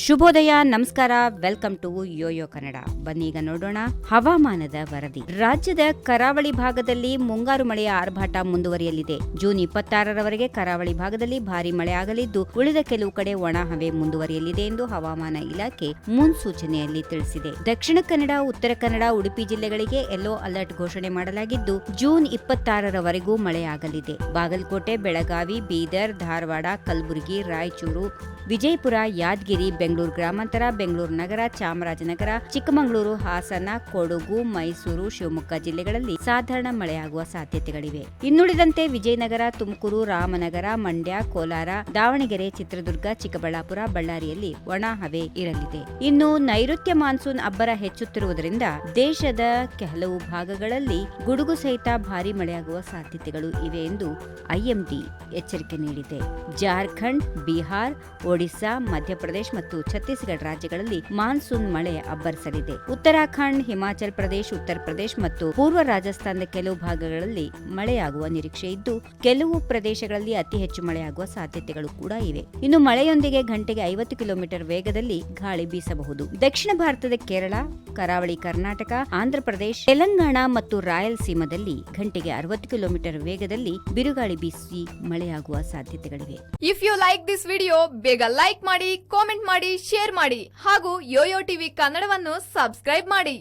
ಶುಭೋದಯ, ನಮಸ್ಕಾರ. Welcome to YoYo Kannada. ಬನ್ನೀಗ ನೋಡೋಣ ಹವಾಮಾನದ ವರದಿ. ರಾಜ್ಯದ ಕರಾವಳಿ ಭಾಗದಲ್ಲಿ ಮುಂಗಾರು ಮಳೆಯ ಆರ್ಭಟ ಮುಂದುವರಿಯಲಿದೆ. ಜೂನ್ 26ರವರೆಗೆ ಕರಾವಳಿ ಭಾಗದಲ್ಲಿ ಭಾರೀ ಮಳೆ ಆಗಲಿದ್ದು, ಉಳಿದ ಕೆಲವು ಕಡೆ ಒಣ ಹವೆ ಮುಂದುವರಿಯಲಿದೆ ಎಂದು ಹವಾಮಾನ ಇಲಾಖೆ ಮುನ್ಸೂಚನೆಯಲ್ಲಿ ತಿಳಿಸಿದೆ. ದಕ್ಷಿಣ ಕನ್ನಡ, ಉತ್ತರ ಕನ್ನಡ, ಉಡುಪಿ ಜಿಲ್ಲೆಗಳಿಗೆ ಯೆಲ್ಲೋ ಅಲರ್ಟ್ ಘೋಷಣೆ ಮಾಡಲಾಗಿದ್ದು, ಜೂನ್ 26ರವರೆಗೂ ಮಳೆಯಾಗಲಿದೆ. ಬಾಗಲಕೋಟೆ, ಬೆಳಗಾವಿ, ಬೀದರ್, ಧಾರವಾಡ, ಕಲಬುರಗಿ, ರಾಯಚೂರು, ವಿಜಯಪುರ, ಯಾದಗಿರಿ, ಬೆಂಗಳೂರು ಗ್ರಾಮಾಂತರ, ಬೆಂಗಳೂರು ನಗರ, ಚಾಮರಾಜನಗರ, ಚಿಕ್ಕಮಗಳೂರು, ಹಾಸನ, ಕೊಡಗು, ಮೈಸೂರು, ಶಿವಮೊಗ್ಗ ಜಿಲ್ಲೆಗಳಲ್ಲಿ ಸಾಧಾರಣ ಮಳೆಯಾಗುವ ಸಾಧ್ಯತೆಗಳಿವೆ. ಇನ್ನುಳಿದಂತೆ ವಿಜಯನಗರ, ತುಮಕೂರು, ರಾಮನಗರ, ಮಂಡ್ಯ, ಕೋಲಾರ, ದಾವಣಗೆರೆ, ಚಿತ್ರದುರ್ಗ, ಚಿಕ್ಕಬಳ್ಳಾಪುರ, ಬಳ್ಳಾರಿಯಲ್ಲಿ ಒಣ ಹವೆ ಇರಲಿದೆ. ಇನ್ನು ನೈಋತ್ಯ ಮಾನ್ಸೂನ್ ಅಬ್ಬರ ಹೆಚ್ಚುತ್ತಿರುವುದರಿಂದ ದೇಶದ ಕೆಲವು ಭಾಗಗಳಲ್ಲಿ ಗುಡುಗು ಸಹಿತ ಭಾರೀ ಮಳೆಯಾಗುವ ಸಾಧ್ಯತೆಗಳು ಇವೆ ಎಂದು ಐಎಂಡಿ ಎಚ್ಚರಿಕೆ ನೀಡಿದೆ. ಜಾರ್ಖಂಡ್, ಬಿಹಾರ್, ಒಡಿಶಾ, ಮಧ್ಯಪ್ರದೇಶ ಮತ್ತು ಛತ್ತೀಸ್ಗಢ ರಾಜ್ಯಗಳಲ್ಲಿ ಮಾನ್ಸೂನ್ ಮಳೆ ಅಬ್ಬರಿಸಲಿದೆ. ಉತ್ತರಾಖಂಡ್, ಹಿಮಾಚಲ್ ಪ್ರದೇಶ, ಉತ್ತರ ಪ್ರದೇಶ ಮತ್ತು ಪೂರ್ವ ರಾಜಸ್ಥಾನದ ಕೆಲವು ಭಾಗಗಳಲ್ಲಿ ಮಳೆಯಾಗುವ ನಿರೀಕ್ಷೆ ಇದ್ದು, ಕೆಲವು ಪ್ರದೇಶಗಳಲ್ಲಿ ಅತಿ ಹೆಚ್ಚು ಮಳೆಯಾಗುವ ಸಾಧ್ಯತೆಗಳು ಕೂಡ ಇವೆ. ಇನ್ನು ಮಳೆಯೊಂದಿಗೆ ಗಂಟೆಗೆ 50 ಕಿಲೋಮೀಟರ್ ವೇಗದಲ್ಲಿ ಗಾಳಿ ಬೀಸಬಹುದು. ದಕ್ಷಿಣ ಭಾರತದ ಕೇರಳ, ಕರಾವಳಿ ಕರ್ನಾಟಕ, ಆಂಧ್ರಪ್ರದೇಶ, ತೆಲಂಗಾಣ ಮತ್ತು ರಾಯಲಸೀಮದಲ್ಲಿ ಗಂಟೆಗೆ 60 ಕಿಲೋಮೀಟರ್ ವೇಗದಲ್ಲಿ ಬಿರುಗಾಳಿ ಬೀಸಿ ಮಳೆಯಾಗುವ ಸಾಧ್ಯತೆಗಳಿವೆ. If you like this video, ಬೇಗ ಲೈಕ್ ಮಾಡಿ, ಕಾಮೆಂಟ್ ಮಾಡಿ, ಶೇರ್ ಮಾಡಿ ಹಾಗೂ ಯೋಯೋ ಟಿವಿ ಕನ್ನಡವನ್ನು ಸಬ್ಸ್ಕ್ರೈಬ್ ಮಾಡಿ.